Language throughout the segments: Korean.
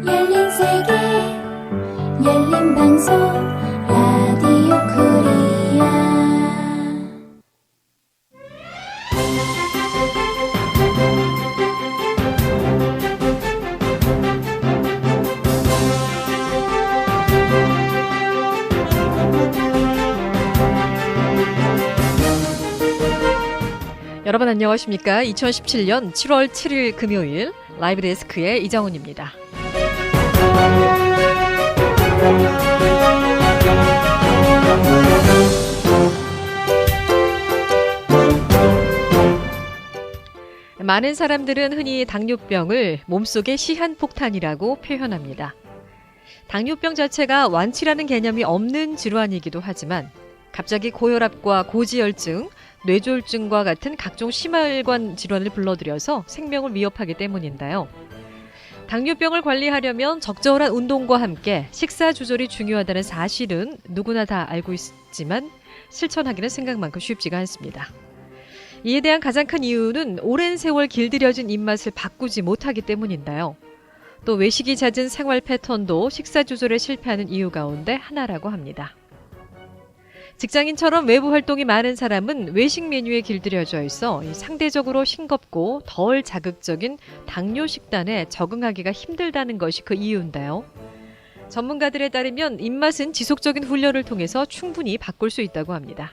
열린 세계 열린 방송 라디오 코리아. 여러분 안녕하십니까? 2017년 7월 7일 금요일 라이브 데스크의 이정훈입니다. 많은 사람들은 흔히 당뇨병을 몸속의 시한폭탄이라고 표현합니다. 당뇨병 자체가 완치라는 개념이 없는 질환이기도 하지만 갑자기 고혈압과 고지혈증, 뇌졸중과 같은 각종 심혈관 질환을 불러들여서 생명을 위협하기 때문인데요. 당뇨병을 관리하려면 적절한 운동과 함께 식사 조절이 중요하다는 사실은 누구나 다 알고 있지만 실천하기는 생각만큼 쉽지가 않습니다. 이에 대한 가장 큰 이유는 오랜 세월 길들여진 입맛을 바꾸지 못하기 때문인데요. 또 외식이 잦은 생활 패턴도 식사 조절에 실패하는 이유 가운데 하나라고 합니다. 직장인처럼 외부 활동이 많은 사람은 외식 메뉴에 길들여져 있어 상대적으로 싱겁고 덜 자극적인 당뇨 식단에 적응하기가 힘들다는 것이 그 이유인데요. 전문가들에 따르면 입맛은 지속적인 훈련을 통해서 충분히 바꿀 수 있다고 합니다.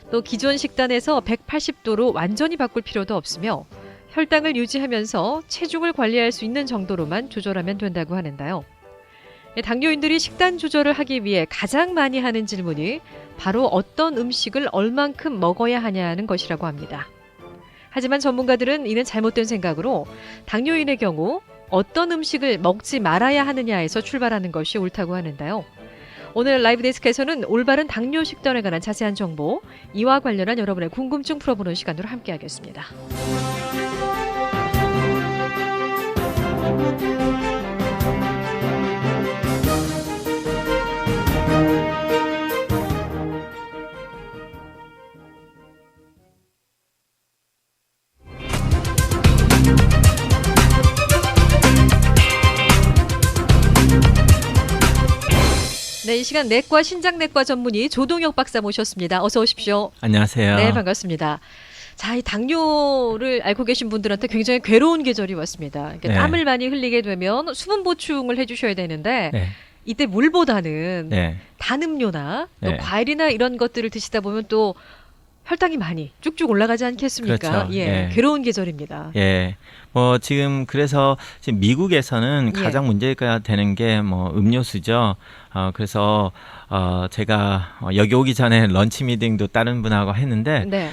또 기존 식단에서 180도로 완전히 바꿀 필요도 없으며 혈당을 유지하면서 체중을 관리할 수 있는 정도로만 조절하면 된다고 하는데요. 당뇨인들이 식단 조절을 하기 위해 가장 많이 하는 질문이 바로 어떤 음식을 얼만큼 먹어야 하냐는 것이라고 합니다. 하지만 전문가들은 이는 잘못된 생각으로 당뇨인의 경우 어떤 음식을 먹지 말아야 하느냐에서 출발하는 것이 옳다고 하는데요. 오늘 라이브 데스크에서는 올바른 당뇨 식단에 관한 자세한 정보, 이와 관련한 여러분의 궁금증 풀어보는 시간으로 함께하겠습니다. 네, 이 시간 내과 신장내과 전문의 조동혁 박사 모셨습니다. 어서 오십시오. 안녕하세요. 네, 반갑습니다. 자, 이 당뇨를 앓고 계신 분들한테 굉장히 괴로운 계절이 왔습니다. 그러니까 네. 땀을 많이 흘리게 되면 수분 보충을 해주셔야 되는데 네. 이때 물보다는 네. 단 음료나 또 네. 과일이나 이런 것들을 드시다 보면 또 혈당이 많이 쭉쭉 올라가지 않겠습니까? 그렇죠. 예, 예. 괴로운 계절입니다. 예. 지금 그래서 지금 미국에서는 예. 가장 문제가 되는 게 음료수죠. 그래서 제가 여기 오기 전에 런치 미팅도 다른 분하고 했는데 네.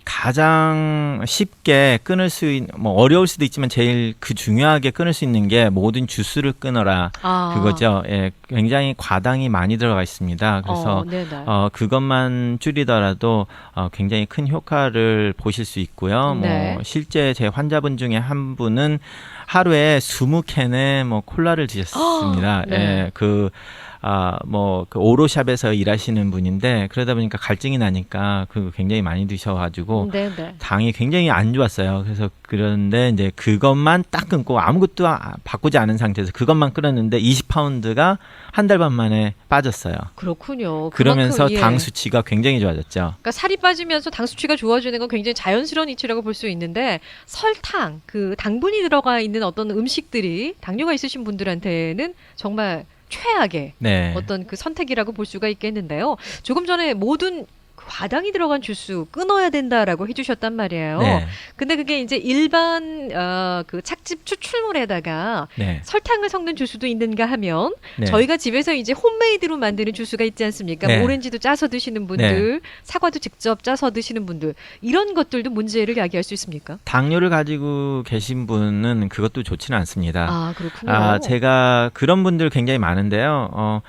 가장 쉽게 끊을 수 있는 어려울 수도 있지만 제일 중요하게 끊을 수 있는 게 모든 주스를 끊어라 그거죠. 예, 굉장히 과당이 많이 들어가 있습니다. 그래서 네네. 그것만 줄이더라도 굉장히 큰 효과를 보실 수 있고요. 네. 실제 제 환자분 중에 한 분은 하루에 20캔의 콜라를 드셨습니다. 네. 예, 그 오로샵에서 일하시는 분인데 그러다 보니까 갈증이 나니까 그거 굉장히 많이 드셔가지고 네네. 당이 굉장히 안 좋았어요. 그래서 그런데 이제 그것만 딱 끊고 아무것도 바꾸지 않은 상태에서 그것만 끊었는데 20파운드가 한 달 반 만에 빠졌어요. 그렇군요. 그러면서 그만큼, 예. 당 수치가 굉장히 좋아졌죠. 그러니까 살이 빠지면서 당 수치가 좋아지는 건 굉장히 자연스러운 이치라고 볼 수 있는데 설탕, 그 당분이 들어가 있는 어떤 음식들이 당뇨가 있으신 분들한테는 정말 최악의 네. 어떤 그 선택이라고 볼 수가 있겠는데요. 조금 전에 모든 과당이 들어간 주스 끊어야 된다라고 해주셨단 말이에요. 네. 근데 그게 이제 일반 그 착즙 추출물에다가 네. 설탕을 섞는 주스도 있는가 하면 네. 저희가 집에서 이제 홈메이드로 만드는 주스가 있지 않습니까? 네. 오렌지도 짜서 드시는 분들, 사과도 직접 짜서 드시는 분들 이런 것들도 문제를 야기할 수 있습니까? 당뇨를 가지고 계신 분은 그것도 좋지는 않습니다. 아, 그렇군요. 제가 그런 분들 굉장히 많은데요.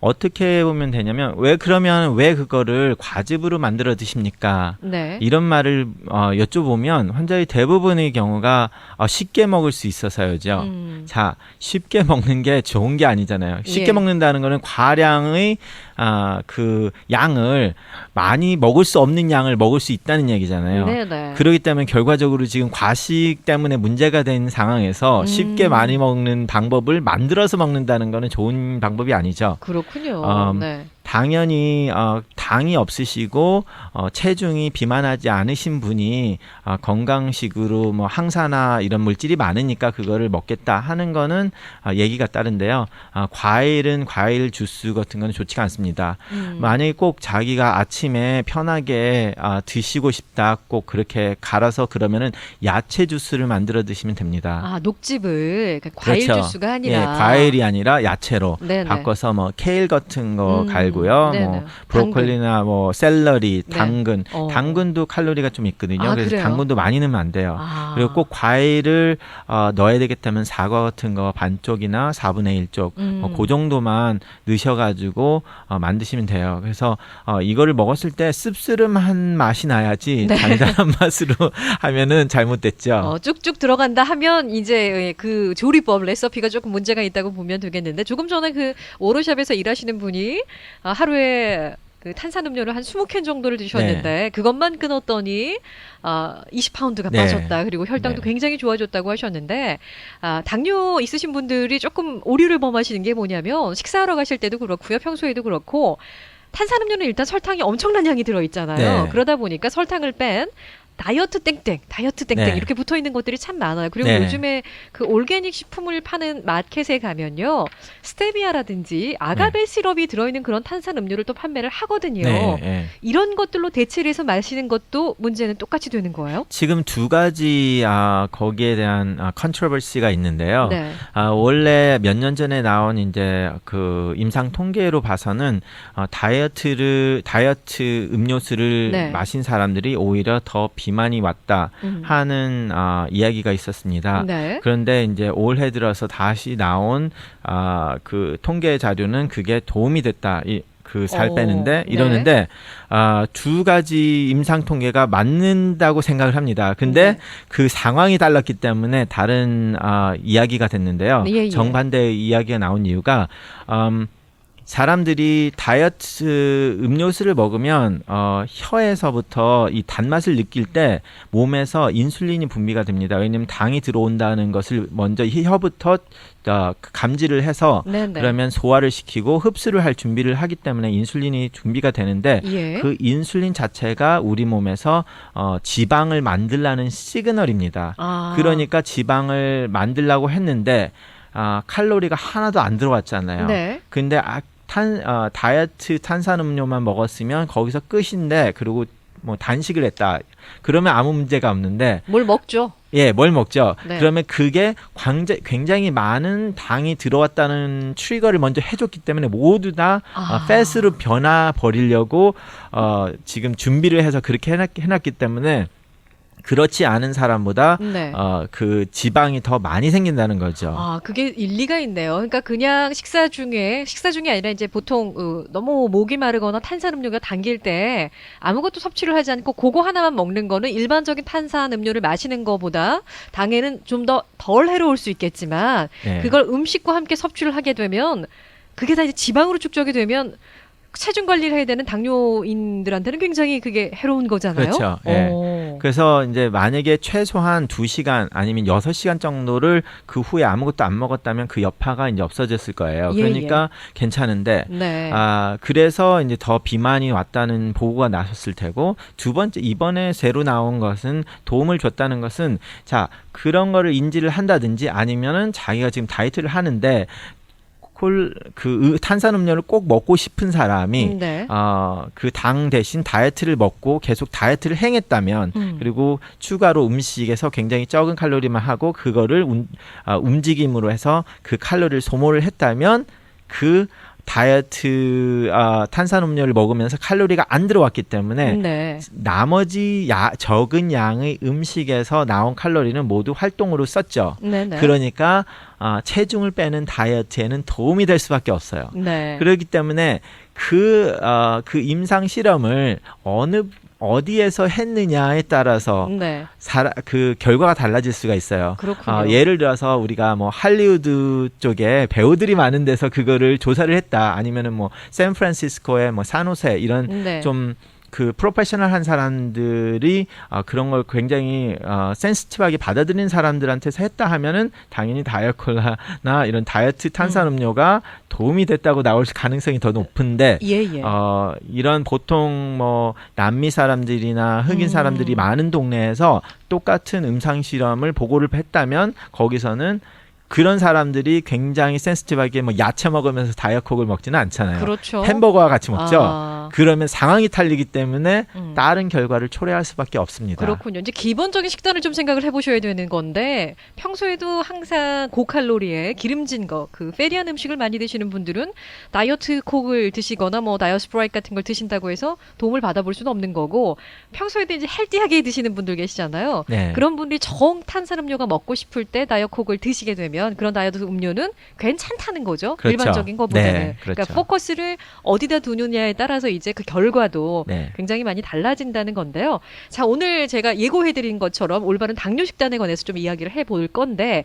어떻게 보면 되냐면 왜 그거를 과즙으로 만들어 드십니까? 네. 이런 말을 여쭤보면 환자의 대부분의 경우가 쉽게 먹을 수 있어서요죠. 자, 쉽게 먹는 게 좋은 게 아니잖아요. 쉽게 예. 먹는다는 거는 과량의 그 양을 많이 먹을 수 없는 양을 먹을 수 있다는 얘기잖아요. 네네. 그렇기 때문에 결과적으로 지금 과식 때문에 문제가 된 상황에서 쉽게 많이 먹는 방법을 만들어서 먹는다는 거는 좋은 방법이 아니죠. 그렇군요. 네. 당연히 당이 없으시고 체중이 비만하지 않으신 분이 건강식으로 뭐 항산화 이런 물질이 많으니까 그거를 먹겠다 하는 거는 얘기가 다른데요. 과일은 과일 주스 같은 거는 좋지가 않습니다. 만약에 꼭 자기가 아침에 편하게 드시고 싶다, 꼭 그렇게 갈아서 그러면은 야채 주스를 만들어 드시면 됩니다. 녹즙을 과일 그렇죠. 주스가 아니라 예, 과일이 아니라 야채로 네네. 바꿔서 뭐 케일 같은 거 갈고요. 네네. 뭐 브로콜리나 뭐 샐러리, 네. 당근. 어. 당근도 칼로리가 좀 있거든요. 그래서 그래요? 당근도 많이 넣으면 안 돼요. 그리고 꼭 과일을 넣어야 되겠다면 사과 같은 거 반쪽이나 4분의 1쪽 그 정도만 넣으셔가지고 만드시면 돼요. 그래서 이거를 먹었을 때 씁쓸한 맛이 나야지 네. 달달한 맛으로 하면은 잘못됐죠. 쭉쭉 들어간다 하면 이제 그 조리법 레시피가 조금 문제가 있다고 보면 되겠는데 조금 전에 그 오로샵에서 일하시는 분이 하루에 그 탄산음료를 한 20캔 정도를 드셨는데 그것만 끊었더니 20파운드가 네. 빠졌다. 그리고 혈당도 네. 굉장히 좋아졌다고 하셨는데 당뇨 있으신 분들이 조금 오류를 범하시는 게 뭐냐면 식사하러 가실 때도 그렇고요. 평소에도 그렇고 탄산음료는 일단 설탕이 엄청난 양이 들어있잖아요. 네. 그러다 보니까 설탕을 뺀 다이어트 땡땡 네. 이렇게 붙어 있는 것들이 참 많아요. 그리고 네. 요즘에 그 올게닉 식품을 파는 마켓에 가면요. 스테비아라든지 아가베 시럽이 들어있는 그런 탄산 음료를 또 판매를 하거든요. 네, 네. 이런 것들로 대체를 해서 마시는 것도 문제는 똑같이 되는 거예요? 지금 두 가지 거기에 대한 컨트로버시가 있는데요. 네. 원래 몇 년 전에 나온 이제 그 임상 통계로 봐서는 다이어트 음료수를 네. 마신 사람들이 오히려 더 비만이 왔다 하는 이야기가 있었습니다. 네. 그런데 이제 올해 들어서 다시 나온 그 통계 자료는 그게 도움이 됐다. 그 살 빼는데 이러는데 두 가지 임상 통계가 맞는다고 생각을 합니다. 근데 네. 그 상황이 달랐기 때문에 다른 이야기가 됐는데요. 예. 정반대의 이야기가 나온 이유가 사람들이 다이어트 음료수를 먹으면 혀에서부터 이 단맛을 느낄 때 몸에서 인슐린이 분비가 됩니다. 왜냐하면 당이 들어온다는 것을 먼저 혀부터 감지를 해서 네네. 그러면 소화를 시키고 흡수를 할 준비를 하기 때문에 인슐린이 준비가 되는데 예. 그 인슐린 자체가 우리 몸에서 지방을 만들라는 시그널입니다. 그러니까 지방을 만들라고 했는데 칼로리가 하나도 안 들어왔잖아요. 네. 근데 다이어트 탄산음료만 먹었으면 거기서 끝인데 그리고 뭐 단식을 했다. 그러면 아무 문제가 없는데 뭘 먹죠? 예, 뭘 먹죠. 네. 그러면 그게 굉장히 많은 당이 들어왔다는 트리거를 먼저 해줬기 때문에 모두 다 팻으로 변화 버리려고 지금 준비를 해서 그렇게 해놨기 때문에 그렇지 않은 사람보다 네. 그 지방이 더 많이 생긴다는 거죠. 그게 일리가 있네요. 그러니까 그냥 식사 중에 아니라 이제 보통 너무 목이 마르거나 탄산음료가 당길 때 아무것도 섭취를 하지 않고 그거 하나만 먹는 거는 일반적인 탄산음료를 마시는 거보다 당에는 좀 더 덜 해로울 수 있겠지만 네. 그걸 음식과 함께 섭취를 하게 되면 그게 다 이제 지방으로 축적이 되면 체중 관리를 해야 되는 당뇨인들한테는 굉장히 그게 해로운 거잖아요. 그렇죠. 예. 그래서 이제 만약에 최소한 2시간 아니면 6시간 정도를 그 후에 아무것도 안 먹었다면 그 여파가 이제 없어졌을 거예요. 예, 그러니까 괜찮은데 네. 그래서 이제 더 비만이 왔다는 보고가 나섰을 테고 두 번째 이번에 새로 나온 것은 도움을 줬다는 것은 자 그런 거를 인지를 한다든지 아니면은 자기가 지금 다이어트를 하는데 그 탄산음료를 꼭 먹고 싶은 사람이 네. 그 당 대신 다이어트를 먹고 계속 다이어트를 행했다면 그리고 추가로 음식에서 굉장히 적은 칼로리만 하고 그거를 움직임으로 해서 그 칼로리를 소모를 했다면 그 다이어트 탄산음료를 먹으면서 칼로리가 안 들어왔기 때문에 네. 나머지 적은 양의 음식에서 나온 칼로리는 모두 활동으로 썼죠. 네네. 그러니까 체중을 빼는 다이어트에는 도움이 될 수밖에 없어요. 네. 그렇기 때문에 그 임상 실험을 어디에서 했느냐에 따라서 네. 그 결과가 달라질 수가 있어요. 그렇군요. 예를 들어서 우리가 뭐 할리우드 쪽에 배우들이 많은 데서 그거를 조사를 했다. 아니면은 뭐 샌프란시스코에 뭐 산호세 이런 네. 좀 그 프로페셔널한 사람들이 그런 걸 굉장히 센시티브하게 받아들이는 사람들한테서 했다 하면은 당연히 다이어콜라나 이런 다이어트 탄산음료가 도움이 됐다고 나올 가능성이 더 높은데 예. 이런 보통 뭐 남미 사람들이나 흑인 사람들이 많은 동네에서 똑같은 음상 실험을 보고를 했다면 거기서는 그런 사람들이 굉장히 센시티브하게 뭐 야채 먹으면서 다이어콕을 먹지는 않잖아요. 그렇죠. 햄버거와 같이 먹죠. 아. 그러면 상황이 탈리기 때문에 다른 결과를 초래할 수밖에 없습니다. 그렇군요. 이제 기본적인 식단을 좀 생각을 해보셔야 되는 건데 평소에도 항상 고칼로리에 기름진 거, 그 페리한 음식을 많이 드시는 분들은 다이어트 콕을 드시거나 뭐 다이어트 스프라이트 같은 걸 드신다고 해서 도움을 받아볼 수는 없는 거고 평소에도 이제 헬디하게 드시는 분들 계시잖아요. 네. 그런 분들이 정 탄산음료가 먹고 싶을 때 다이어트 콕을 드시게 되면 그런 다이어트 음료는 괜찮다는 거죠. 그렇죠. 일반적인 것보다는. 네, 그렇죠. 그러니까 포커스를 어디다 두느냐에 따라서 이제 그 결과도 네. 굉장히 많이 달라진다는 건데요. 자, 오늘 제가 예고해드린 것처럼 올바른 당뇨 식단에 관해서 좀 이야기를 해볼 건데,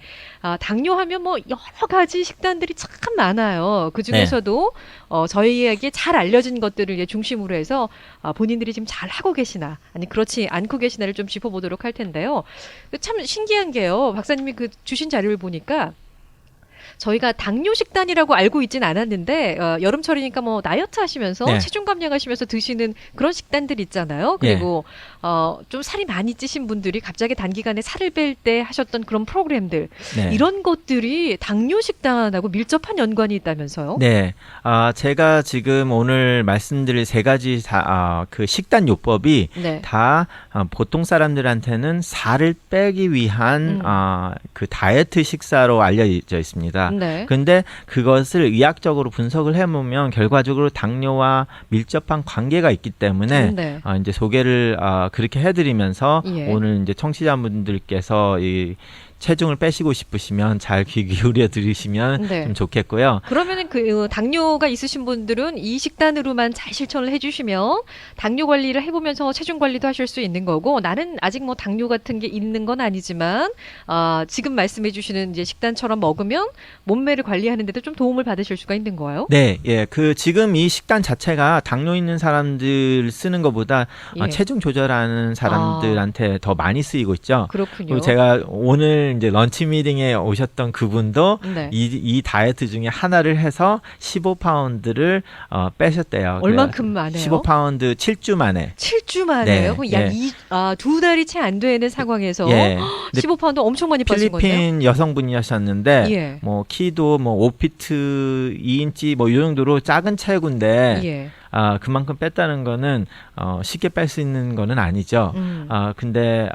당뇨하면 뭐 여러 가지 식단들이 참 많아요. 그 중에서도 저희에게 잘 알려진 것들을 이제 중심으로 해서 본인들이 지금 잘 하고 계시나, 아니 그렇지 않고 계시나를 좀 짚어보도록 할 텐데요. 참 신기한 게요. 박사님이 그 주신 자료를 보니까. 저희가 당뇨 식단이라고 알고 있진 않았는데 여름철이니까 뭐 다이어트 하시면서 네. 체중 감량하시면서 드시는 그런 식단들 있잖아요. 그리고 좀 살이 많이 찌신 분들이 갑자기 단기간에 살을 뺄 때 하셨던 그런 프로그램들 네. 이런 것들이 당뇨 식단하고 밀접한 연관이 있다면서요? 네. 제가 지금 오늘 말씀드릴 세 가지 그 식단 요법이 네. 다 보통 사람들한테는 살을 빼기 위한 그 다이어트 식사로 알려져 있습니다. 네. 근데 그것을 의학적으로 분석을 해보면 결과적으로 당뇨와 밀접한 관계가 있기 때문에 네. 이제 소개를 그렇게 해드리면서 예. 오늘 이제 청취자분들께서 이 체중을 빼시고 싶으시면 잘 귀 기울여 들으시면 네. 좀 좋겠고요. 그러면은 그 당뇨가 있으신 분들은 이 식단으로만 잘 실천을 해주시면 당뇨 관리를 해보면서 체중 관리도 하실 수 있는 거고 나는 아직 뭐 당뇨 같은 게 있는 건 아니지만 지금 말씀해주시는 이제 식단처럼 먹으면 몸매를 관리하는데도 좀 도움을 받으실 수가 있는 거예요? 네, 예, 그 지금 이 식단 자체가 당뇨 있는 사람들 쓰는 것보다 예. 체중 조절하는 사람들한테 더 많이 쓰이고 있죠. 그렇군요. 그리고 제가 오늘 이제 런치 미팅에 오셨던 그분도 네. 이 다이어트 중에 하나를 해서 15파운드를 빼셨대요. 얼만큼 만에요? 15파운드 7주 만에. 7주 만에요? 네, 그럼 약 예. 2달이 채 안 되는 상황에서 예. 15파운드 엄청 많이 빠진 건데요? 필리핀 여성분이셨는데 예. 뭐 키도 뭐 5피트 2인치 뭐 이 정도로 작은 체구인데 예. 그만큼 뺐다는 거는 쉽게 뺄 수 있는 거는 아니죠. 근데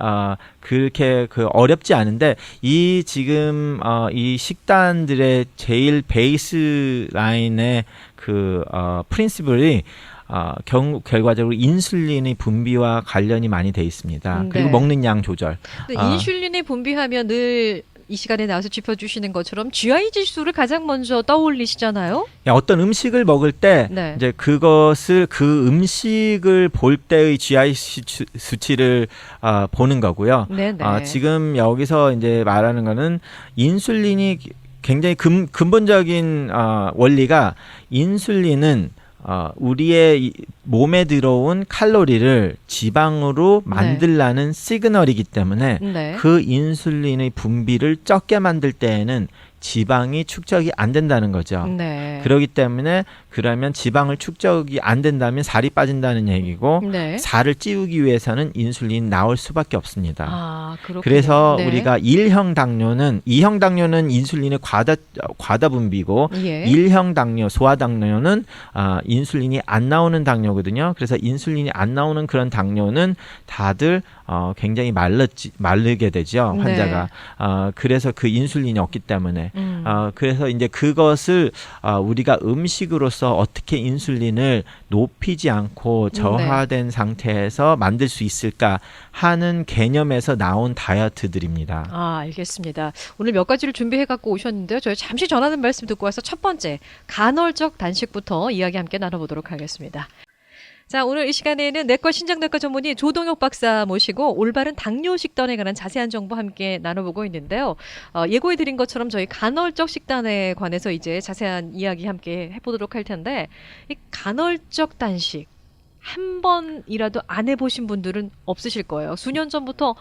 그렇게 어렵지 않은데 이 지금 이 식단들의 제일 베이스 라인의 프린시플이 결과적으로 인슐린의 분비와 관련이 많이 돼 있습니다. 그리고 네. 먹는 양 조절. 근데 인슐린이 분비하면 늘 이 시간에 나와서 짚어주시는 것처럼 GI 지수를 가장 먼저 떠올리시잖아요. 어떤 음식을 먹을 때 네. 이제 그 음식을 볼 때의 GI 수치를 보는 거고요. 네네. 지금 여기서 이제 말하는 거는 인슐린이 굉장히 근본적인 원리가 인슐린은 우리의 몸에 들어온 칼로리를 지방으로 만들라는 시그널이기 때문에 네. 그 인슐린의 분비를 적게 만들 때에는 지방이 축적이 안 된다는 거죠. 네. 그렇기 때문에 그러면 지방을 축적이 안 된다면 살이 빠진다는 얘기고 네. 살을 찌우기 위해서는 인슐린이 나올 수밖에 없습니다. 그렇군요. 그래서 네. 우리가 2형 당뇨는 인슐린의 과다 분비고 예. 1형 당뇨, 소아당뇨는 인슐린이 안 나오는 당뇨거든요. 그래서 인슐린이 안 나오는 그런 당뇨는 다들 굉장히 마르게 되죠. 환자가. 그래서 그 인슐린이 없기 때문에. 그래서 이제 그것을 우리가 음식으로서 어떻게 인슐린을 높이지 않고 저하된 상태에서 만들 수 있을까 하는 개념에서 나온 다이어트들입니다. 알겠습니다. 오늘 몇 가지를 준비해 갖고 오셨는데요. 저희 잠시 전하는 말씀 듣고 와서 첫 번째 간헐적 단식부터 이야기 함께 나눠보도록 하겠습니다. 자, 오늘 이 시간에는 내과 신장내과 전문의 조동혁 박사 모시고 올바른 당뇨 식단에 관한 자세한 정보 함께 나눠보고 있는데요. 예고해드린 것처럼 저희 간헐적 식단에 관해서 이제 자세한 이야기 함께 해보도록 할 텐데, 이 간헐적 단식 한 번이라도 안 해보신 분들은 없으실 거예요. 수년 전부터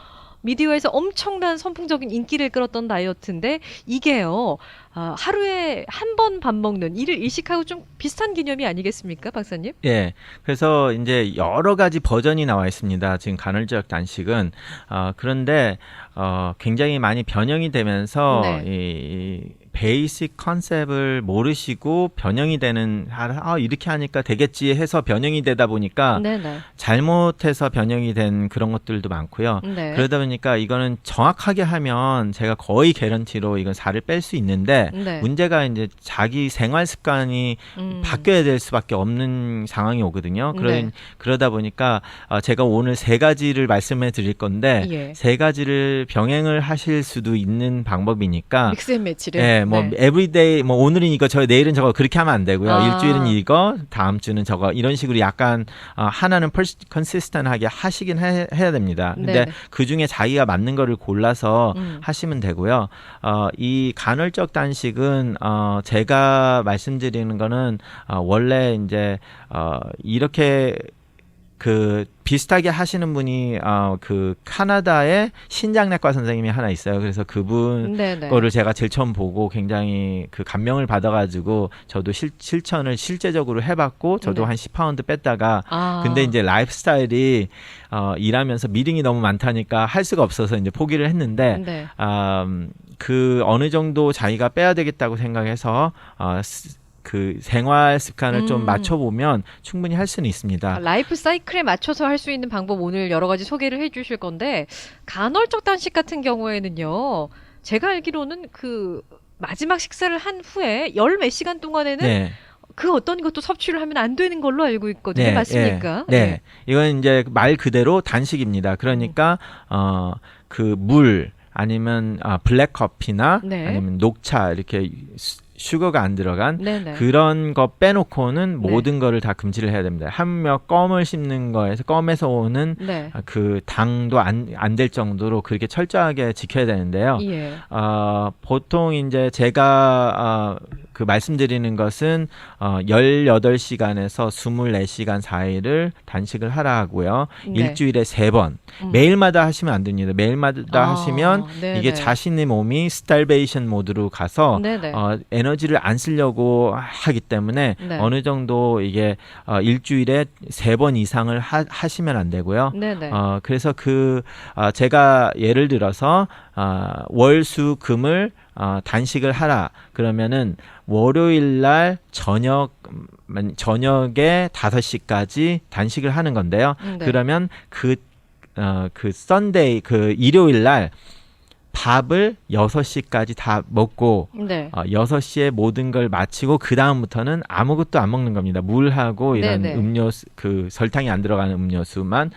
미디어에서 엄청난 선풍적인 인기를 끌었던 다이어트인데 이게요. 하루에 한 번 밥 먹는 일식하고 좀 비슷한 개념이 아니겠습니까, 박사님? 예. 그래서 이제 여러 가지 버전이 나와 있습니다. 지금 간헐적 단식은 그런데 굉장히 많이 변형이 되면서 이 베이직 컨셉을 모르시고 변형이 되는 이렇게 하니까 되겠지 해서 변형이 되다 보니까 잘못해서 변형이 된 그런 것들도 많고요. 그러다 보니까 이거는 정확하게 하면 제가 거의 개런티로 이건 살을 뺄 수 있는데 문제가 이제 자기 생활 습관이 바뀌어야 될 수밖에 없는 상황이 오거든요. 그러다 보니까 제가 오늘 세 가지를 말씀해 드릴 건데 세 가지를 병행을 하실 수도 있는 방법이니까 믹스앤매치를 everyday 오늘은 이거 내일은 저거 그렇게 하면 안 되고요. 일주일은 이거, 다음 주는 저거 이런 식으로 약간 하나는 컨시스턴하게 하시긴 해야 됩니다. 근데 그 중에 자기가 맞는 거를 골라서 하시면 되고요. 이 간헐적 단식은 제가 말씀드리는 거는 원래 이제 이렇게 비슷하게 하시는 분이 그 카나다의 신장내과 선생님이 하나 있어요. 그래서 그분 거를 제가 제일 처음 보고 굉장히 그 감명을 받아가지고 저도 실천을 실제적으로 해봤고 저도 한 10파운드 뺐다가 근데 이제 라이프 스타일이 일하면서 미팅이 너무 많다니까 할 수가 없어서 이제 포기를 했는데 그 어느 정도 자기가 빼야 되겠다고 생각해서 그 생활 습관을 좀 맞춰보면 충분히 할 수는 있습니다. 라이프 사이클에 맞춰서 할 수 있는 방법 오늘 여러 가지 소개를 해주실 건데 간헐적 단식 같은 경우에는요. 제가 알기로는 그 마지막 식사를 한 후에 열 몇 시간 동안에는 그 어떤 것도 섭취를 하면 안 되는 걸로 알고 있거든요. 맞습니까? 네. 이건 이제 말 그대로 단식입니다. 그러니까 그 물 아니면 블랙 커피나 아니면 녹차 이렇게 슈거가 안 들어간 그런 거 빼놓고는 모든 거를 다 금지를 해야 됩니다. 한몇 껌을 씹는 거에서 껌에서 오는 그 당도 안 될 정도로 그렇게 철저하게 지켜야 되는데요. 보통 이제 제가 그 말씀드리는 것은 18시간에서 24시간 사이를 단식을 하라 하고요. 일주일에 3번. 매일마다 하시면 안 됩니다. 매일마다 하시면 이게 자신의 몸이 스타베이션 모드로 가서 에너지를 안 쓰려고 하기 때문에 어느 정도 이게 일주일에 3번 이상을 하시면 안 되고요. 그래서 제가 예를 들어서 월, 수, 금을 단식을 하라. 그러면은 월요일 날 저녁에 5시까지 단식을 하는 건데요. 그러면 그 썬데이 일요일 날 밥을 6시까지 다 먹고 6시에 모든 걸 마치고 그 다음부터는 아무것도 안 먹는 겁니다. 물하고 이런 음료수, 그 설탕이 안 들어가는 음료수만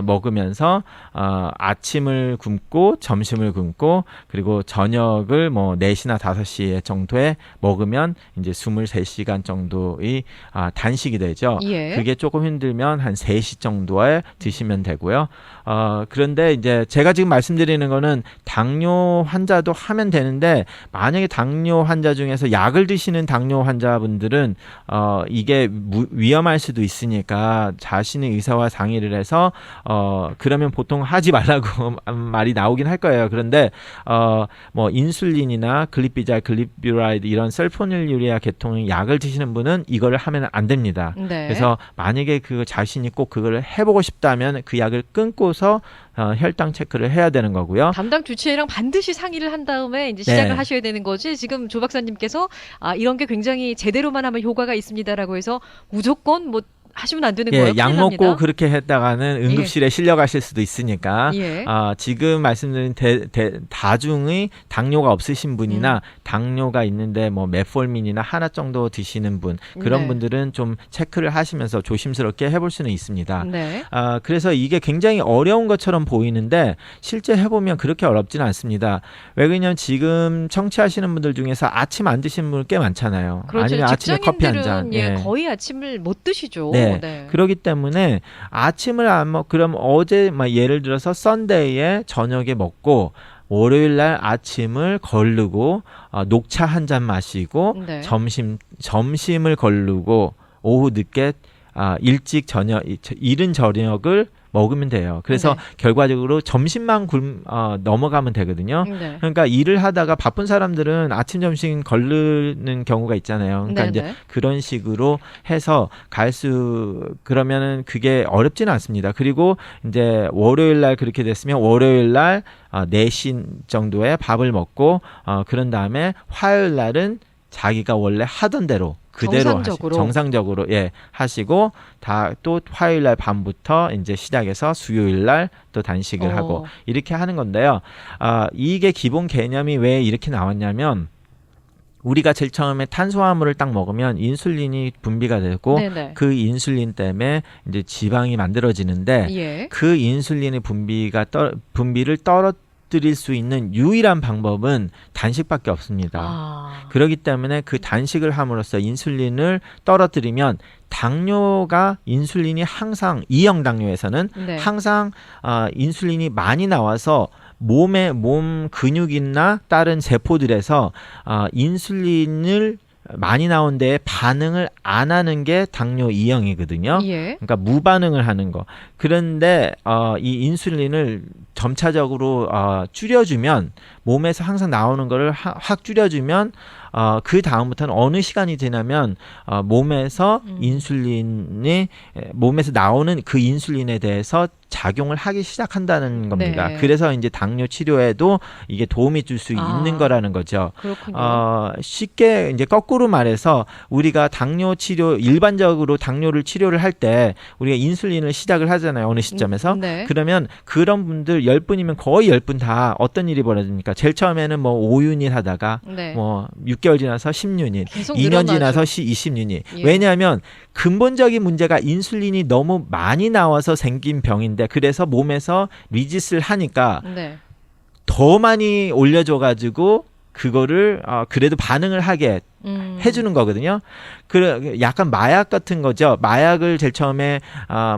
먹으면서 아침을 굶고 점심을 굶고 그리고 저녁을 4시나 5시 정도에 먹으면 이제 23시간 정도의 단식이 되죠. 그게 조금 힘들면 한 3시 정도에 드시면 되고요. 그런데 이제 제가 지금 말씀드리는 거는 당뇨 환자도 하면 되는데 만약에 당뇨 환자 중에서 약을 드시는 당뇨 환자분들은 이게 위험할 수도 있으니까 자신의 의사와 상의를 해서 그러면 보통 하지 말라고 말이 나오긴 할 거예요. 그런데 인슐린이나 글리피자, 글리뷰라이드 이런 설포닐유리아 계통의 약을 드시는 분은 이거를 하면 안 됩니다. 그래서 만약에 그 자신이 꼭 그걸 해보고 싶다면 그 약을 끊고서 혈당 체크를 해야 되는 거고요. 담당 주치의랑 반드시 상의를 한 다음에 이제 시작을 하셔야 되는 거지. 지금 조 박사님께서 이런 게 굉장히 제대로만 하면 효과가 있습니다라고 해서 무조건 하시면 안 되는 거예요. 예, 약 큰일 먹고 납니다. 그렇게 했다가는 응급실에 실려가실 수도 있으니까 예. 지금 말씀드린 다중의 당뇨가 없으신 분이나 당뇨가 있는데 뭐 메폴민이나 하나 정도 드시는 분 그런 네. 분들은 좀 체크를 하시면서 조심스럽게 해볼 수는 있습니다. 네. 그래서 이게 굉장히 어려운 것처럼 보이는데 실제 해보면 그렇게 어렵지는 않습니다. 왜 그러냐면 지금 청취하시는 분들 중에서 아침 안 드시는 분 꽤 많잖아요. 그렇죠. 아니면 아침에 커피 한 잔. 직장인들은 예, 거의 아침을 못 드시죠. 네. 그렇기 때문에 아침을 안 먹, 그럼 어제 막 예를 들어서 썬데이에 저녁에 먹고 월요일 날 아침을 거르고 녹차 한 잔 마시고 네. 점심을 거르고 오후 늦게 일찍 이른 저녁을 먹으면 돼요. 그래서 네. 결과적으로 점심만 넘어가면 되거든요. 네. 그러니까 일을 하다가 바쁜 사람들은 아침 점심 거르는 경우가 있잖아요. 그러니까 네, 이제 네. 그런 식으로 해서 그러면은 그게 어렵지는 않습니다. 그리고 이제 월요일 날 그렇게 됐으면 월요일 날 4시 정도에 밥을 먹고 그런 다음에 화요일 날은 자기가 원래 하던 대로 그대로 정상적으로 예 하시고 또 화요일 날 밤부터 이제 시작해서 수요일 날 또 단식을 하고 이렇게 하는 건데요. 이게 기본 개념이 왜 이렇게 나왔냐면 우리가 제일 처음에 탄수화물을 딱 먹으면 인슐린이 분비가 되고 네네. 그 인슐린 때문에 이제 지방이 만들어지는데 예. 그 인슐린의 분비를 떨어뜨릴 수 있는 유일한 방법은 단식밖에 없습니다. 그렇기 때문에 그 단식을 함으로써 인슐린을 떨어뜨리면 당뇨가 인슐린이 항상 2형 당뇨에서는 네. 항상 인슐린이 많이 나와서 몸 근육이나 다른 세포들에서 인슐린을 많이 나온 데에 반응을 안 하는 게 당뇨 2형이거든요. 예. 그러니까 무반응을 하는 거. 그런데 이 인슐린을 점차적으로 줄여주면 몸에서 항상 나오는 거를 확 줄여주면 그 다음부터는 어느 시간이 지나면 몸에서 인슐린이 몸에서 나오는 그 인슐린에 대해서 작용을 하기 시작한다는 겁니다. 네. 그래서 이제 당뇨 치료에도 이게 도움이 줄 수 있는 거라는 거죠. 그렇군요. 쉽게 이제 거꾸로 말해서 우리가 당뇨 치료 일반적으로 당뇨를 치료를 할 때 우리가 인슐린을 시작을 하잖아요. 어느 시점에서. 네. 그러면 그런 분들 10분이면 거의 10분 다 어떤 일이 벌어집니까? 제일 처음에는 뭐 5윤일 하다가 네. 뭐 6개월 지나서 10윤일, 계속 2년 늘어나죠. 지나서 20윤일. 예. 왜냐하면 근본적인 문제가 인슐린이 너무 많이 나와서 생긴 병인데 그래서 몸에서 리짓을 하니까 네. 더 많이 올려줘가지고 그거를 그래도 반응을 하게 해주는 거거든요. 약간 마약 같은 거죠. 마약을 제일 처음에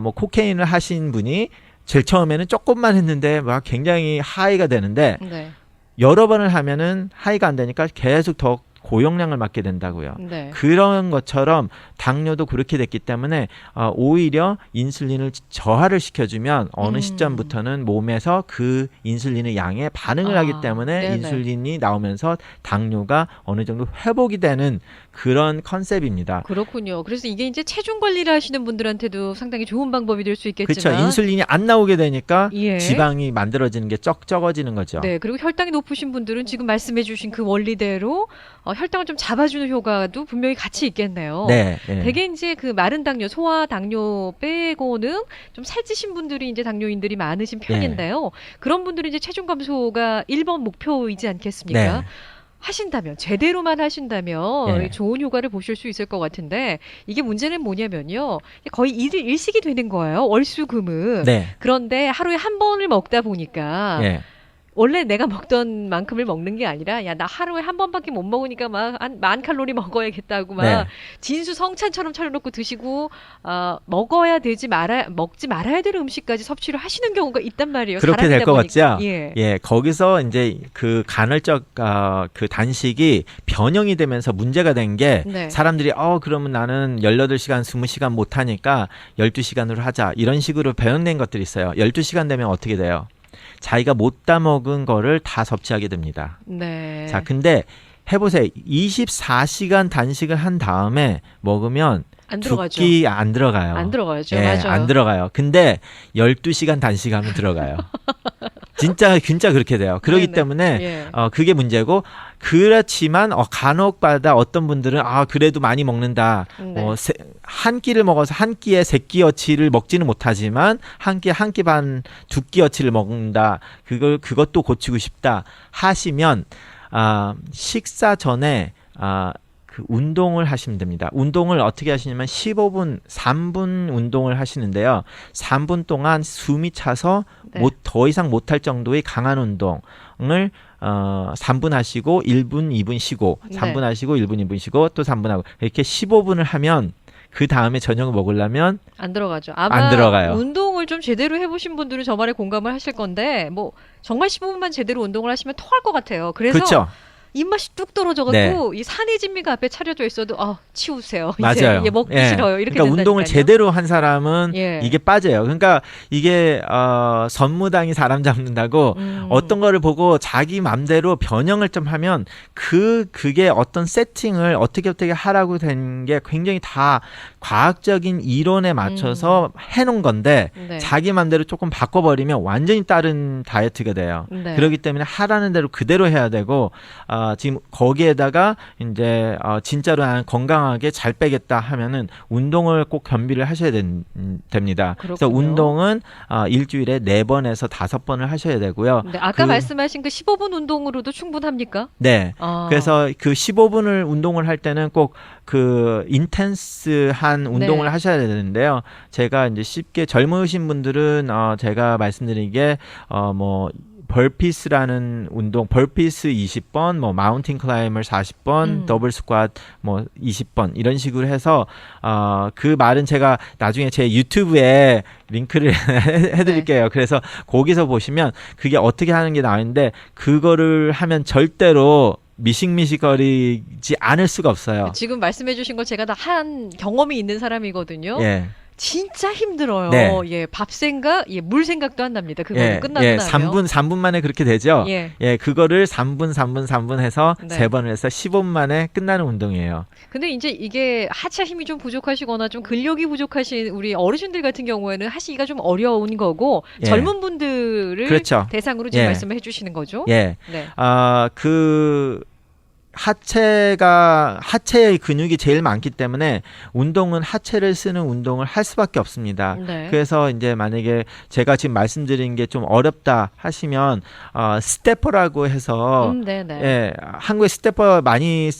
뭐 코케인을 하신 분이 제일 처음에는 조금만 했는데 막 굉장히 하이가 되는데 네. 여러 번을 하면은 하이가 안 되니까 계속 더 고용량을 맞게 된다고요. 네. 그런 것처럼 당뇨도 그렇게 됐기 때문에 오히려 인슐린을 저하를 시켜주면 어느 시점부터는 몸에서 그 인슐린의 양에 반응을 하기 때문에 네네. 인슐린이 나오면서 당뇨가 어느 정도 회복이 되는 그런 컨셉입니다. 그렇군요. 그래서 이게 이제 체중 관리를 하시는 분들한테도 상당히 좋은 방법이 될 수 그렇죠. 있겠지만 인슐린이 안 나오게 되니까 예. 지방이 만들어지는 게 적어지는 거죠. 네, 그리고 혈당이 높으신 분들은 지금 말씀해주신 그 원리대로 혈당을 좀 잡아주는 효과도 분명히 같이 있겠네요. 네. 네. 대개 이제 그 마른 당뇨, 소아 당뇨 빼고는 좀 살찌신 분들이 이제 당뇨인들이 많으신 편인데요. 그런 분들은 이제 체중 감소가 1번 목표이지 않겠습니까? 네. 하신다면, 제대로만 하신다면 네. 좋은 효과를 보실 수 있을 것 같은데, 이게 문제는 뭐냐면요. 거의 일식이 되는 거예요. 월수금은. 네. 그런데 하루에 한 번을 먹다 보니까 예. 원래 내가 먹던 만큼을 먹는 게 아니라 야, 나 하루에 한 번밖에 못 먹으니까 막 한 10,000칼로리 먹어야겠다고 막 네. 진수성찬처럼 차려놓고 드시고 먹지 말아야 될 음식까지 섭취를 하시는 경우가 있단 말이에요. 그렇게 될 사람이다 것 보니까. 같죠? 예. 예, 거기서 이제 그 간헐적 그 단식이 변형이 되면서 문제가 된 게 네. 사람들이 그러면 나는 18시간, 20시간 못 하니까 12시간으로 하자. 이런 식으로 변형된 것들이 있어요. 12시간 되면 어떻게 돼요? 자기가 못 다 먹은 거를 다 섭취하게 됩니다. 네. 자, 근데 해보세요. 24시간 단식을 한 다음에 먹으면 안 들어가죠. 두 끼 안 들어가요. 안 들어가죠. 예, 맞아요. 안 들어가요. 근데 12시간 단식하면 들어가요. 진짜 그렇게 돼요. 그렇기 네네. 때문에 예. 그게 문제고 그렇지만 간혹가다 어떤 분들은 그래도 많이 먹는다. 네. 한 끼를 먹어서 한 끼에 세 끼 어치를 먹지는 못하지만 한 끼에 한 끼 반 두 끼 어치를 먹는다. 그것도 고치고 싶다 하시면 식사 전에 그 운동을 하시면 됩니다. 운동을 어떻게 하시냐면 15분, 3분 운동을 하시는데요. 3분 동안 숨이 차서 네. 더 이상 못할 정도의 강한 운동을 3분 하시고 1분, 2분 쉬고 3분 네. 하시고 1분, 2분 쉬고 또 3분 하고 이렇게 15분을 하면 그 다음에 저녁을 먹으려면 안 들어가죠. 아마 안 들어가요. 운동을 좀 제대로 해보신 분들은 저 말에 공감을 하실 건데 뭐 정말 15분만 제대로 운동을 하시면 토할 것 같아요. 그래서 그렇죠. 입맛이 뚝 떨어져가지고 이 산이진미가 앞에 차려져 있어도 치우세요. 이제 맞아요. 먹기 예. 싫어요. 이렇게 그러니까 운동을 된다니까요. 제대로 한 사람은 예. 이게 빠져요. 그러니까 이게 선무당이 사람 잡는다고 어떤 거를 보고 자기 맘대로 변형을 좀 하면 그게 어떤 세팅을 어떻게 하라고 된 게 굉장히 다 과학적인 이론에 맞춰서 해놓은 건데 네. 자기 맘대로 조금 바꿔버리면 완전히 다른 다이어트가 돼요. 네. 그렇기 때문에 하라는 대로 그대로 해야 되고 지금 거기에다가 이제 진짜로 나는 건강하게 잘 빼겠다 하면은 운동을 꼭 겸비를 하셔야 됩니다. 그래서 그렇군요. 운동은 일주일에 4번에서 5번을 하셔야 되고요. 네, 아까 말씀하신 그 15분 운동으로도 충분합니까? 네. 그래서 그 15분을 운동을 할 때는 꼭 그 인텐스한 운동을 네. 하셔야 되는데요. 제가 이제 쉽게 젊으신 분들은 제가 말씀드린 게 벌피스라는 운동, 벌피스 20번, 마운틴 클라이머 40번, 더블 스쿼트 20번 이런 식으로 해서 그 말은 제가 나중에 제 유튜브에 링크를 해드릴게요. 네. 그래서 거기서 보시면 그게 어떻게 하는 게 나오는데 그거를 하면 절대로 미식미식거리지 않을 수가 없어요. 지금 말씀해주신 걸 제가 다 한 경험이 있는 사람이거든요. 예. 진짜 힘들어요. 네. 예, 밥 생각, 물 생각도 안 납니다. 그거 끝나고 나면. 3분 만에 그렇게 되죠. 예. 그거를 3분 해서 네. 3번을 해서 15분 만에 끝나는 운동이에요. 근데 이제 이게 하체 힘이 좀 부족하시거나 좀 근력이 부족하신 우리 어르신들 같은 경우에는 하시기가 좀 어려운 거고 예. 젊은 분들을 그렇죠. 대상으로 지금 예. 말씀을 해주시는 거죠. 예. 네. 하체의 근육이 제일 많기 때문에 운동은 하체를 쓰는 운동을 할 수밖에 없습니다. 네. 그래서 이제 만약에 제가 지금 말씀드린 게 좀 어렵다 하시면 스태퍼라고 해서 네네. 예, 한국에 스태퍼 많이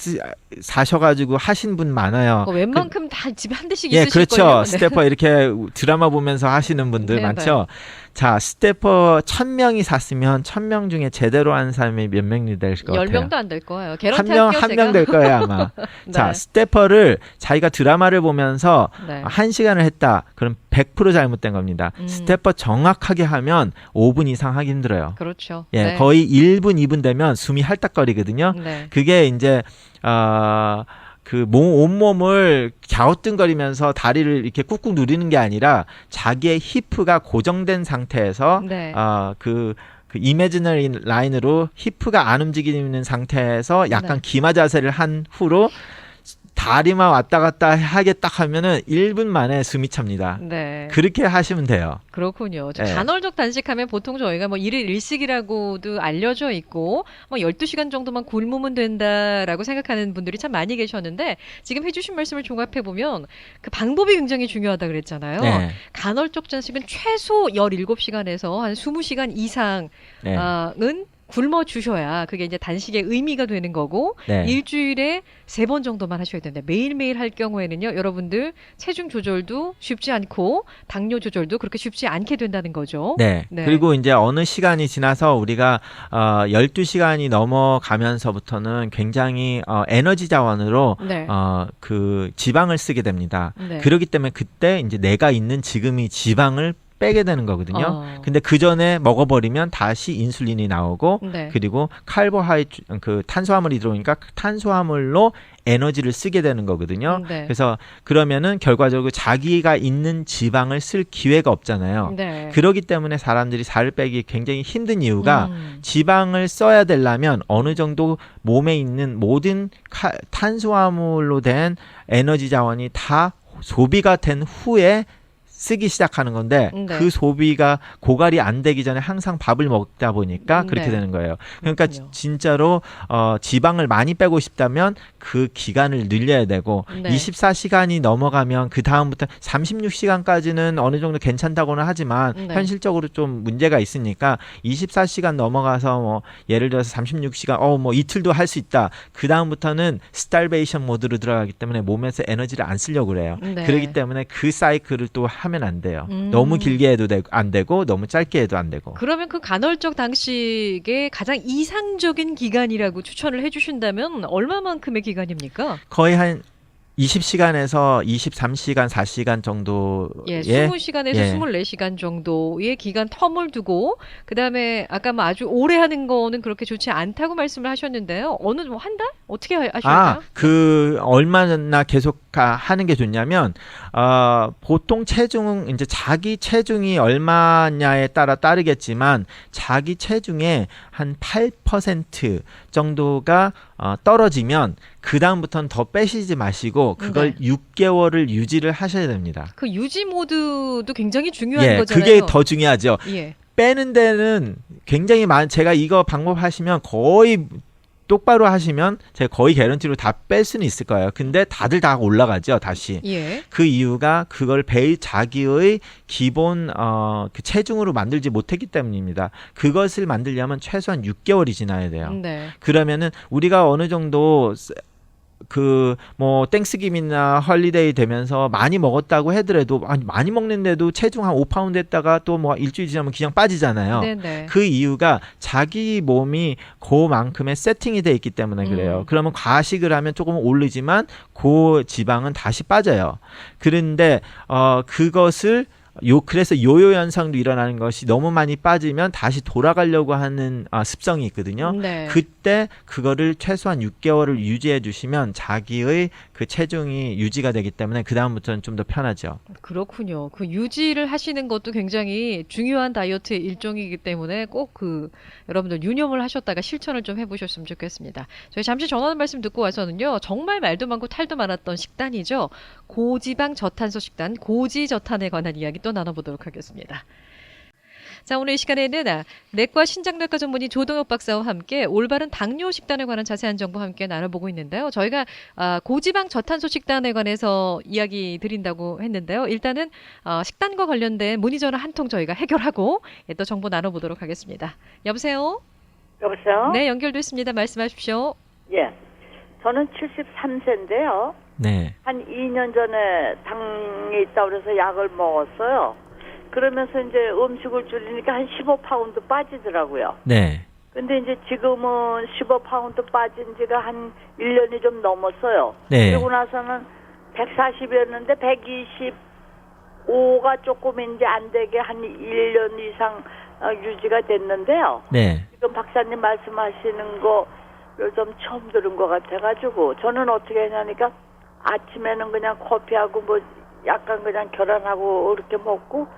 사셔가지고 하신 분 많아요. 웬만큼 다 집에 한 대씩 예, 있으실 그렇죠. 거예요. 네. 스태퍼 이렇게 드라마 보면서 하시는 분들 네, 많죠. 자, 스태퍼 1000명이 샀으면 1000명 중에 제대로 하는 사람이 몇 명이 될 것 같아요? 10명도 안 될 거예요. 개런티 한 할게요, 명 될 거예요, 아마. 네. 자, 스태퍼를 자기가 드라마를 보면서 네. 1시간을 했다. 그럼 100% 잘못된 겁니다. 스태퍼 정확하게 하면 5분 이상 하기 힘들어요. 그렇죠. 예, 네. 거의 1분, 2분 되면 숨이 할딱거리거든요. 네. 그게 이제 온몸을 갸우뚱거리면서 다리를 이렇게 꾹꾹 누리는 게 아니라 자기의 히프가 고정된 상태에서 네. 그 이매지너리 라인으로 히프가 안 움직이는 상태에서 약간 네. 기마 자세를 한 후로 다리만 왔다 갔다 하게 딱 하면은 1분 만에 숨이 찹니다. 네. 그렇게 하시면 돼요. 그렇군요. 네. 간헐적 단식하면 보통 저희가 일일 일식이라고도 알려져 있고 12시간 정도만 굶으면 된다라고 생각하는 분들이 참 많이 계셨는데 지금 해주신 말씀을 종합해 보면 그 방법이 굉장히 중요하다 그랬잖아요. 네. 간헐적 단식은 최소 17시간에서 한 20시간 이상은 네. 굶어 주셔야 그게 이제 단식의 의미가 되는 거고 네. 일주일에 3번 정도만 하셔야 된다. 매일매일 할 경우에는요. 여러분들 체중 조절도 쉽지 않고 당뇨 조절도 그렇게 쉽지 않게 된다는 거죠. 네. 네. 그리고 이제 어느 시간이 지나서 우리가 12시간이 넘어가면서부터는 굉장히 에너지 자원으로 네. 그 지방을 쓰게 됩니다. 네. 그렇기 때문에 그때 이제 내가 있는 지금이 지방을 빼게 되는 거거든요. 근데 그 전에 먹어버리면 다시 인슐린이 나오고 네. 그리고 그 탄수화물이 들어오니까 탄수화물로 에너지를 쓰게 되는 거거든요. 네. 그래서 그러면은 결과적으로 자기가 있는 지방을 쓸 기회가 없잖아요. 네. 그렇기 때문에 사람들이 살을 빼기 굉장히 힘든 이유가 지방을 써야 되려면 어느 정도 몸에 있는 모든 탄수화물로 된 에너지 자원이 다 소비가 된 후에 쓰기 시작하는 건데 네. 그 소비가 고갈이 안 되기 전에 항상 밥을 먹다 보니까 그렇게 네. 되는 거예요. 그러니까 그렇군요. 진짜로 지방을 많이 빼고 싶다면 그 기간을 늘려야 되고 네. 24시간이 넘어가면 그 다음부터 36시간까지는 어느 정도 괜찮다고는 하지만 네. 현실적으로 좀 문제가 있으니까 24시간 넘어가서 뭐 예를 들어서 36시간 뭐 이틀도 할 수 있다. 그 다음부터는 스타베이션 모드로 들어가기 때문에 몸에서 에너지를 안 쓰려고 그래요. 네. 그렇기 때문에 그 사이클을 또 하면 안 돼요. 너무 길게 해도 안 되고 너무 짧게 해도 안 되고. 그러면 그 간헐적 단식의 가장 이상적인 기간이라고 추천을 해주신다면 얼마만큼의 기간입니까? 거의 한 20시간에서 23시간, 4시간 정도의 예, 20시간에서 예. 24시간 정도의 기간 텀을 두고 그다음에 아까 뭐 아주 오래 하는 거는 그렇게 좋지 않다고 말씀을 하셨는데요. 어느 뭐 한 달? 어떻게 하셔야 돼요? 얼마나 계속 하는 게 좋냐면 보통 체중 이제 자기 체중이 얼마냐에 따라 따르겠지만 자기 체중의 한 8% 정도가 떨어지면 그 다음부터는 더 빼시지 마시고 그걸 6개월을 유지를 하셔야 됩니다. 그 유지 모드도 굉장히 중요한 예, 거잖아요. 그게 더 중요하죠. 예. 빼는 데는 굉장히 제가 이거 방법 하시면 거의 똑바로 하시면 제가 거의 개런티로 다 뺄 수는 있을 거예요. 근데 다들 다 올라가죠, 다시. 예. 그 이유가 그걸 자기의 기본 그 체중으로 만들지 못했기 때문입니다. 그것을 만들려면 최소한 6개월이 지나야 돼요. 네. 그러면은 우리가 어느 정도 뭐 땡스기빙이나 헐리데이 되면서 많이 먹었다고 하더라도 많이 먹는데도 체중 한 5파운드 했다가 또 뭐 일주일 지나면 그냥 빠지잖아요. 네네. 그 이유가 자기 몸이 그만큼의 세팅이 돼 있기 때문에 그래요. 그러면 과식을 하면 조금 오르지만 그 지방은 다시 빠져요. 그런데 그것을 그래서 요요 현상도 일어나는 것이 너무 많이 빠지면 다시 돌아가려고 하는 습성이 있거든요. 네. 그때 그거를 최소한 6개월을 유지해 주시면 자기의 그 체중이 유지가 되기 때문에 그 다음부터는 좀 더 편하죠. 그렇군요. 그 유지를 하시는 것도 굉장히 중요한 다이어트의 일종이기 때문에 꼭 여러분들 유념을 하셨다가 실천을 좀 해보셨으면 좋겠습니다. 저희 잠시 전하는 말씀 듣고 와서는요. 정말 말도 많고 탈도 많았던 식단이죠. 고지방 저탄소 식단, 고지저탄에 관한 이야기 또 나눠보도록 하겠습니다. 자, 오늘 이 시간에는 내과 신장내과 전문의 조동혁 박사와 함께 올바른 당뇨 식단에 관한 자세한 정보 함께 나눠보고 있는데요. 저희가 고지방 저탄소 식단에 관해서 이야기 드린다고 했는데요. 일단은 식단과 관련된 문의 전화 한 통 저희가 해결하고 또 정보 나눠보도록 하겠습니다. 여보세요? 여보세요? 네, 연결됐습니다. 말씀하십시오. 예. 저는 73세인데요. 네. 한 2년 전에 당이 있다고 그래서 약을 먹었어요. 그러면서 이제 음식을 줄이니까 한 15파운드 빠지더라고요. 네. 근데 이제 지금은 15파운드 빠진 지가 한 1년이 좀 넘었어요. 네. 그리고 나서는 140이었는데 125가 조금 이제 안 되게 한 1년 이상 유지가 됐는데요. 네. 지금 박사님 말씀하시는 거를 좀 처음 들은 것 같아가지고 저는 어떻게 했냐니까 아침에는 그냥 커피하고 뭐 약간 그냥 계란하고 이렇게 먹고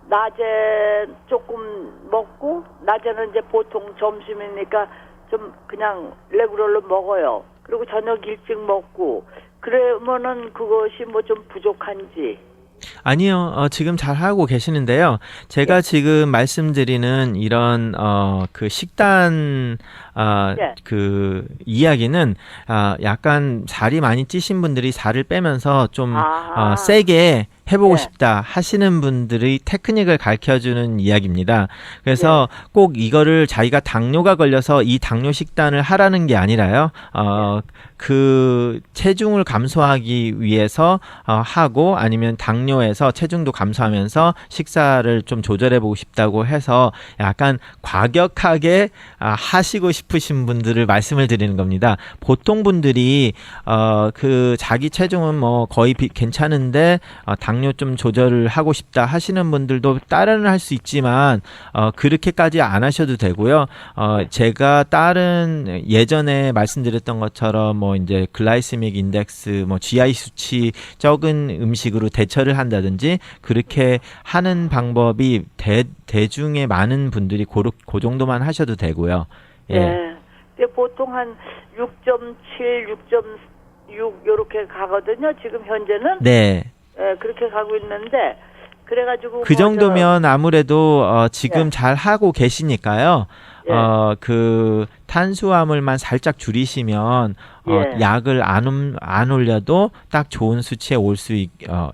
낮에 조금 먹고 낮에는 이제 보통 점심이니까 좀 그냥 레귤러로 먹어요. 그리고 저녁 일찍 먹고 그러면은 그것이 뭐 좀 부족한지. 아니요, 지금 잘 하고 계시는데요. 제가 네. 지금 말씀드리는 이런 그 식단 네. 그 이야기는 약간 살이 많이 찌신 분들이 살을 빼면서 좀 세게 해보고 네. 싶다 하시는 분들의 테크닉을 가르쳐주는 이야기입니다. 그래서 꼭 이거를 자기가 당뇨가 걸려서 이 당뇨 식단을 하라는 게 아니라요. 그 체중을 감소하기 위해서 하고 아니면 당뇨에서 체중도 감소하면서 식사를 좀 조절해보고 싶다고 해서 약간 과격하게 하시고 싶으신 분들을 말씀을 드리는 겁니다. 보통 분들이 그 자기 체중은 뭐 거의 괜찮은데 당뇨 좀 조절을 하고 싶다 하시는 분들도 따르는 할 수 있지만 그렇게까지 안 하셔도 되고요. 제가 다른 예전에 말씀드렸던 것처럼 뭐 이제 글라이세믹 인덱스 뭐 GI 수치 적은 음식으로 대처를 한다든지 그렇게 하는 방법이 대중의 많은 분들이 그 정도만 하셔도 되고요. 예. 네. 근데 보통 한 6.7, 6.6 이렇게 가거든요. 지금 현재는. 네. 예, 그렇게 가고 있는데 그래가지고 그 정도면 아무래도 지금 예. 잘 하고 계시니까요. 예. 그 탄수화물만 살짝 줄이시면 예. 약을 안 올려도 딱 좋은 수치에 올 수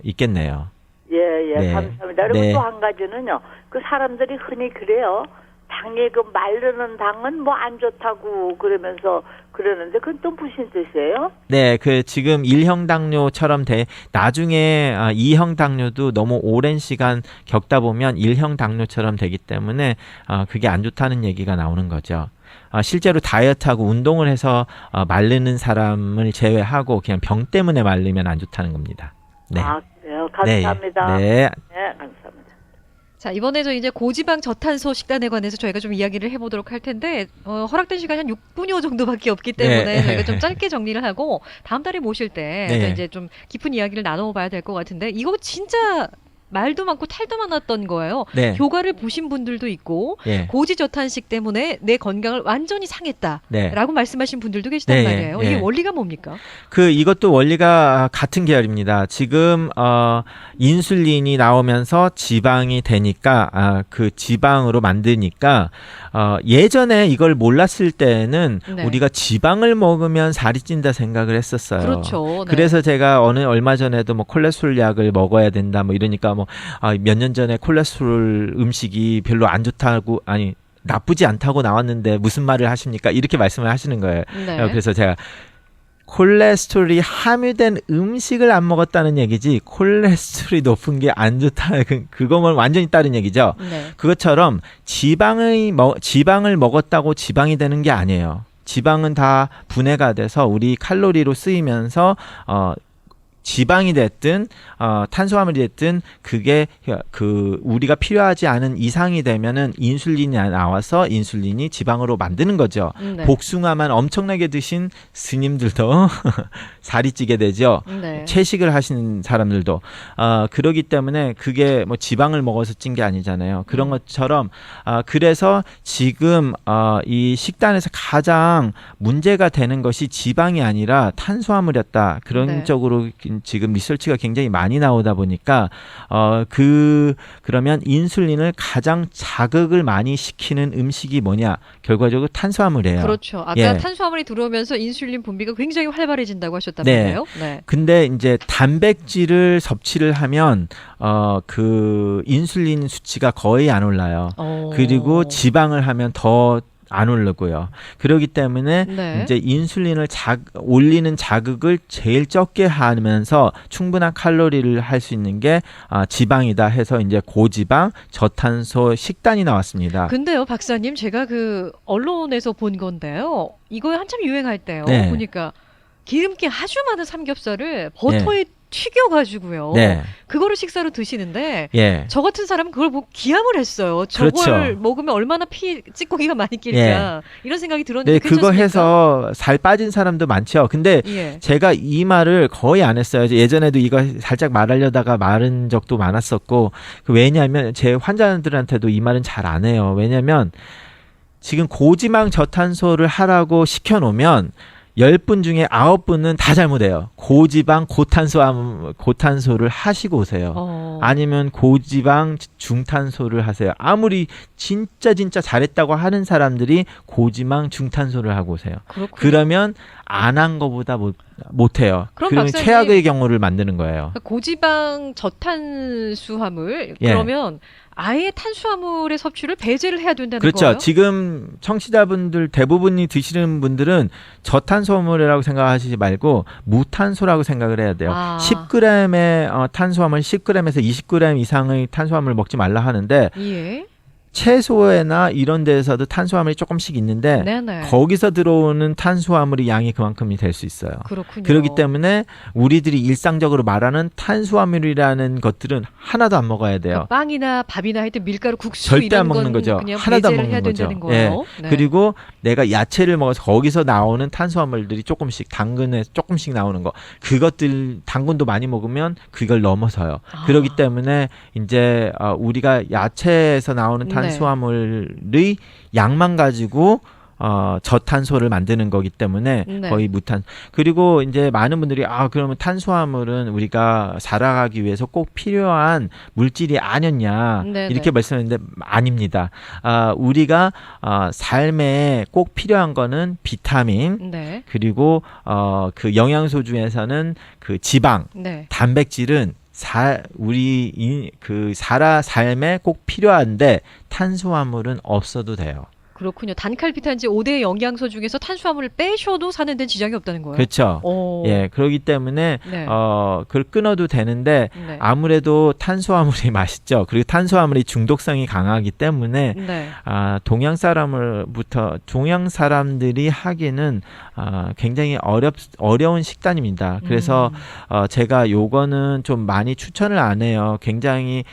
있겠네요. 예, 예, 네. 감사합니다. 그리고 네. 또 한 가지는요. 그 사람들이 흔히 그래요. 당에 그 마르는 당은 뭐 안 좋다고 그러면서 그러는데 그건 또 무슨 뜻이에요? 네, 그 지금 1형 당뇨처럼 나중에 2형 당뇨도 너무 오랜 시간 겪다 보면 1형 당뇨처럼 되기 때문에 그게 안 좋다는 얘기가 나오는 거죠. 실제로 다이어트하고 운동을 해서 마르는 사람을 제외하고 그냥 병 때문에 마르면 안 좋다는 겁니다. 네. 아, 그래요. 감사합니다. 네. 네, 감사합니다. 자, 이번에도 이제 고지방 저탄소 식단에 관해서 저희가 좀 이야기를 해보도록 할 텐데, 허락된 시간이 한 6분여 정도밖에 없기 때문에 네. 저희가 좀 짧게 정리를 하고, 다음 달에 모실 때 네. 또 이제 좀 깊은 이야기를 나눠봐야 될 것 같은데, 이거 진짜 말도 많고 탈도 많았던 거예요. 네. 효과를 보신 분들도 있고, 예. 고지저탄식 때문에 내 건강을 완전히 상했다. 네. 라고 말씀하신 분들도 계시단 네, 말이에요. 예. 이게 원리가 뭡니까? 이것도 원리가 같은 계열입니다. 지금 인슐린이 나오면서 지방이 되니까 그 지방으로 만드니까 예전에 이걸 몰랐을 때는 네. 우리가 지방을 먹으면 살이 찐다 생각을 했었어요. 그렇죠. 네. 그래서 제가 얼마 전에도 뭐 콜레스테롤 약을 먹어야 된다 뭐 이러니까 뭐 몇 년 전에 콜레스테롤 음식이 별로 안 좋다고 나쁘지 않다고 나왔는데 무슨 말을 하십니까? 이렇게 말씀을 하시는 거예요. 네. 그래서 제가 콜레스테롤이 함유된 음식을 안 먹었다는 얘기지 콜레스테롤이 높은 게 안 좋다 그거는 완전히 다른 얘기죠. 네. 그것처럼 지방을 먹었다고 지방이 되는 게 아니에요. 지방은 다 분해가 돼서 우리 칼로리로 쓰이면서 지방이 됐든 탄수화물이 됐든 그게 우리가 필요하지 않은 이상이 되면은 인슐린이 나와서 인슐린이 지방으로 만드는 거죠. 네. 복숭아만 엄청나게 드신 스님들도 살이 찌게 되죠. 네. 채식을 하시는 사람들도 그러기 때문에 그게 뭐 지방을 먹어서 찐 게 아니잖아요. 그런 것처럼 그래서 지금 이 식단에서 가장 문제가 되는 것이 지방이 아니라 탄수화물이었다. 그런 네. 쪽으로 지금 리서치가 굉장히 많이 나오다 보니까 그러면 인슐린을 가장 자극을 많이 시키는 음식이 뭐냐? 결과적으로 탄수화물이에요. 그렇죠. 아까 예. 탄수화물이 들어오면서 인슐린 분비가 굉장히 활발해진다고 하셨단 네. 말이에요. 네. 근데 이제 단백질을 섭취를 하면 그 인슐린 수치가 거의 안 올라요. 그리고 지방을 하면 더 안 오르고요. 그렇기 때문에 네. 이제 인슐린을 올리는 자극을 제일 적게 하면서 충분한 칼로리를 할 수 있는 게 지방이다 해서 이제 고지방 저탄소 식단이 나왔습니다. 근데요, 박사님, 제가 그 언론에서 본 건데요. 이거 한참 유행할 때요. 네. 보니까 기름기 아주 많은 삼겹살을 버터에 튀겨가지고요. 네. 그거를 식사로 드시는데 예. 저 같은 사람은 그걸 보고 기함을 했어요. 저걸 그렇죠. 먹으면 얼마나 찌꺼기가 많이 낄까 이런 생각이 들었는데 네, 그거 괜찮습니까? 해서 살 빠진 사람도 많죠. 근데 예. 제가 이 말을 거의 안 했어요. 예전에도 이거 살짝 말하려다가 말은 적도 많았었고, 왜냐하면 제 환자들한테도 이 말은 잘 안 해요. 왜냐하면 지금 고지방 저탄소를 하라고 시켜놓으면 10분 중에 9분은 다 잘못해요. 고지방 고탄소를 하시고 오세요. 아니면 고지방 중탄소를 하세요. 아무리 진짜 잘했다고 하는 사람들이 고지방 중탄소를 하고 오세요. 그렇군요. 그러면 안 한 거보다 못해요. 그럼 그러면 박사님, 최악의 경우를 만드는 거예요. 고지방 저탄수화물 예. 그러면 아예 탄수화물의 섭취를 배제를 해야 된다는 그렇죠. 거예요? 지금 청취자분들 대부분이 드시는 분들은 저탄수화물이라고 생각하시지 말고 무탄소라고 생각을 해야 돼요. 10g의 탄수화물 10g에서 20g 이상의 탄수화물 먹지 말라 하는데 예. 채소에나 이런 데에서도 탄수화물이 조금씩 있는데 네네. 거기서 들어오는 탄수화물의 양이 그만큼이 될 수 있어요. 그렇군요. 그렇기 때문에 우리들이 일상적으로 말하는 탄수화물이라는 것들은 하나도 안 먹어야 돼요. 그러니까 빵이나 밥이나 하여튼 밀가루 국수 절대 이런 안 먹는 건 거죠. 그냥 하나도 안 배제를 해야 먹는 거죠. 된다는 거예요. 네. 그리고 내가 야채를 먹어서 거기서 나오는 탄수화물들이 조금씩 당근에 조금씩 나오는 거 그것들 당근도 많이 먹으면 그걸 넘어서요. 그렇기 때문에 이제 우리가 야채에서 나오는 탄수화물의 양만 가지고 저탄소를 만드는 거기 때문에 네. 거의 무탄. 그리고 이제 많은 분들이 그러면 탄수화물은 우리가 살아가기 위해서 꼭 필요한 물질이 아니었냐 네네. 이렇게 말씀했는데 아닙니다. 우리가 삶에 꼭 필요한 거는 비타민 네. 그리고 그 영양소 중에서는 그 지방, 네. 단백질은 그 삶에 꼭 필요한데 탄수화물은 없어도 돼요. 그렇군요. 단칼비탄지 5대 영양소 중에서 탄수화물을 빼셔도 사는 데는 지장이 없다는 거예요. 그렇죠. 오. 예, 그렇기 때문에 네. 그걸 끊어도 되는데 네. 아무래도 탄수화물이 맛있죠. 그리고 탄수화물이 중독성이 강하기 때문에 네. 동양 사람들이 하기는 굉장히 어려운 식단입니다. 그래서 제가 요거는 좀 많이 추천을 안 해요. 굉장히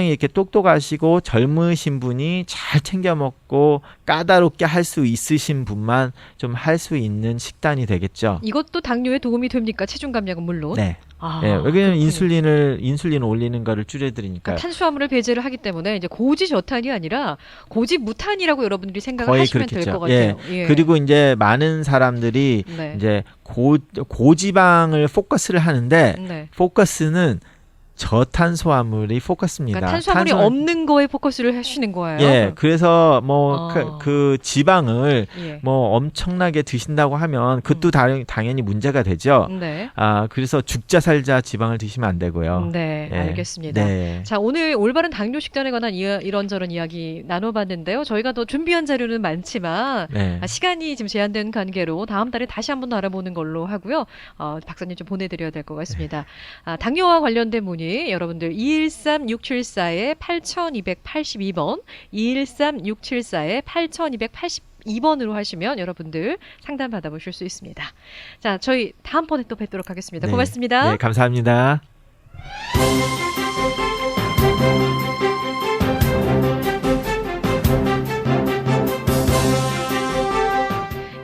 이렇게 똑똑하시고 젊으신 분이 잘 챙겨 먹고 까다롭게 할 수 있으신 분만 좀 할 수 있는 식단이 되겠죠. 이것도 당뇨에 도움이 됩니까? 체중 감량은 물론. 네. 아, 예, 왜냐면 그렇군요. 인슐린 올리는 거를 줄여드리니까 그러니까 탄수화물을 배제를 하기 때문에 이제 고지저탄이 아니라 고지무탄이라고 여러분들이 생각을 거의 하시면 될 그렇겠죠. 것 같아요. 예. 그리고 이제 많은 사람들이 네. 이제 고지방을 포커스를 하는데 네. 포커스는 저탄수화물이 포커스입니다. 그러니까 탄수화물이 없는 거에 포커스를 하시는 거예요. 예, 그래서 뭐 아. 그 지방을 예. 뭐 엄청나게 드신다고 하면 그것도 당연히 문제가 되죠. 네. 그래서 죽자 살자 지방을 드시면 안 되고요. 네, 예. 알겠습니다. 네. 자, 오늘 올바른 당뇨 식단에 관한 이런저런 이야기 나눠봤는데요. 저희가 더 준비한 자료는 많지만 네. 시간이 지금 제한된 관계로 다음 달에 다시 한번 더 알아보는 걸로 하고요. 박사님 좀 보내드려야 될 것 같습니다. 당뇨와 관련된 문의 여러분들 213-674-8282번 213-674-8282번으로 하시면 여러분들 상담 받아보실 수 있습니다. 자, 저희 다음번에 또 뵙도록 하겠습니다. 네. 고맙습니다. 네, 감사합니다.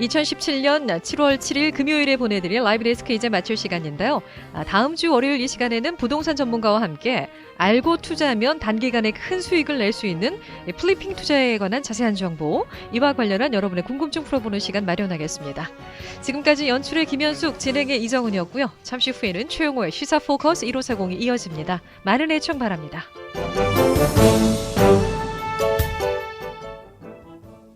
2017년 7월 7일 금요일에 보내드릴 라이브 데스크 이제 마칠 시간인데요. 다음 주 월요일 이 시간에는 부동산 전문가와 함께 알고 투자하면 단기간에 큰 수익을 낼 수 있는 플리핑 투자에 관한 자세한 정보, 이와 관련한 여러분의 궁금증 풀어보는 시간 마련하겠습니다. 지금까지 연출의 김현숙, 진행의 이정은이었고요. 잠시 후에는 최용호의 시사 포커스 1540이 이어집니다. 많은 애청 바랍니다.